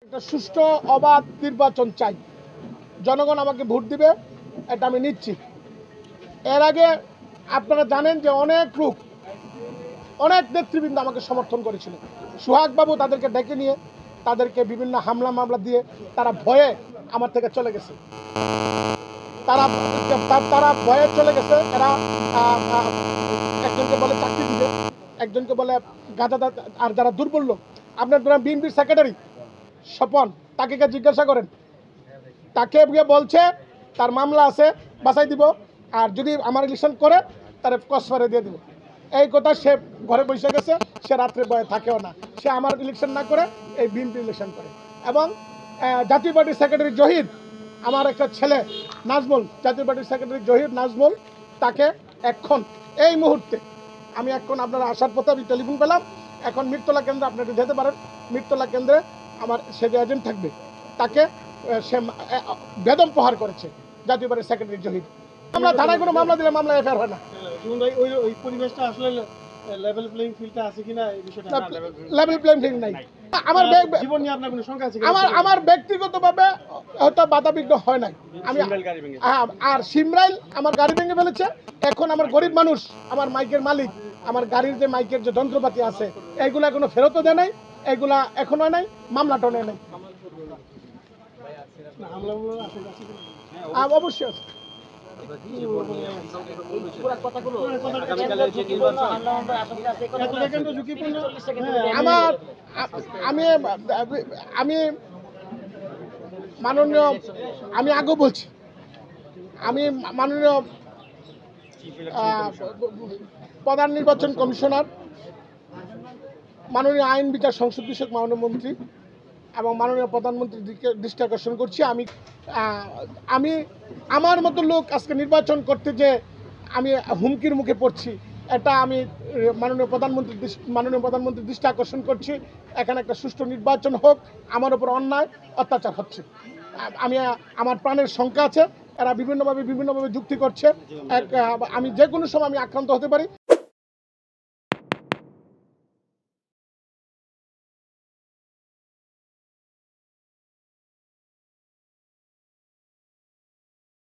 একটা সুষ্ঠু অবাধ নির্বাচন চাই। জনগণ আমাকে ভোট দিবে, এটা আমি নিশ্চিত। এর আগে আপনারা জানেন যে অনেক নেতৃবৃন্দ আমাকে সমর্থন করেছিল। সোহাগবাবু তাদেরকে ডেকে নিয়ে তাদেরকে বিভিন্ন হামলা মামলা দিয়ে তারা ভয়ে আমার থেকে চলে গেছে। তারা ভয়ে চলে গেছে। এরা একজনকে বলে চাকরি দিবে, একজনকে বলে গাঁজাদার। আর যারা দুর্বল লোক, আপনার বিএনপির সেক্রেটারি স্বপন, তাকে জিজ্ঞাসা করেন, তাকে গিয়ে বলছে তার মামলা আছে, বাঁচাই দিব, আর যদি আমার ইলেকশন করে তার কসফারে দিয়ে দিব। এই কথা সে ঘরে বসে গেছে, সে রাত্রে বয়ে থাকেও না। সে আমার ইলেকশন না করে এই বিএনপি ইলেকশন করে। এবং জাতীয় পার্টির সেক্রেটারি জহির, আমার একটা ছেলে নাজমুল, জাতীয় পার্টির সেক্রেটারি জহির নাজমুল, তাকে এখন এই মুহূর্তে আমি আপনারা আসার পথে আমি টেলিফোন পেলাম, এখন মিরতলা কেন্দ্রে আপনারা যেতে পারেন। মিরতলা কেন্দ্রে আমার সে যে এজেন্ট থাকবে, তাকে সে বেদম প্রহার করেছে জাতীয় পার্টির সেক্রেটারি জহির। আমরা থানায় কোনো মামলা দিলে মামলা এফআইআর হয় না। ওই পরিবেশটা আসলে লেভেল প্লেইং ফিল্ডটা আছে কিনা এই বিষয়টা লেভেল প্লেইং ফিল্ড নাই। জীবন নিয়ে আপনার কোনো শঙ্কা আছে? আমার ব্যক্তিগতভাবে হয়তো বাধাবিঘ্ন হয় নাই। আমি আর সিমরাইল আমার গাড়ি ভেঙে ফেলেছে। এখন আমার গরিব মানুষ, আমার মাইকের মালিক, আমার গাড়ির যে মাইকের যে যন্ত্রপাতি আছে, এইগুলা কোনো ফেরতও দেয় নাই, এইগুলা এখনো নাই, মামলাটাও নেয় নাই। অবশ্যই আছে। আমি মাননীয়, আমি আগেও বলছি, আমি মাননীয় প্রধান নির্বাচন কমিশনার, মাননীয় আইন বিচার সংসদ বিষয়ক মাননীয় মন্ত্রী এবং মাননীয় প্রধানমন্ত্রীর দিকে দৃষ্টি আকর্ষণ করছি। আমি আমার মতো লোক আজকে নির্বাচন করতে যে আমি হুমকির মুখে পড়ছি, এটা আমি মাননীয় প্রধানমন্ত্রীর দৃষ্টি আকর্ষণ করছি। এখানে একটা সুষ্ঠু নির্বাচন হোক। আমার উপর অন্যায় অত্যাচার হচ্ছে, আমার প্রাণের শঙ্কা আছে। এরা বিভিন্নভাবে যুক্তি করছে। আমি যে কোনো সময় আমি আক্রান্ত হতে পারি।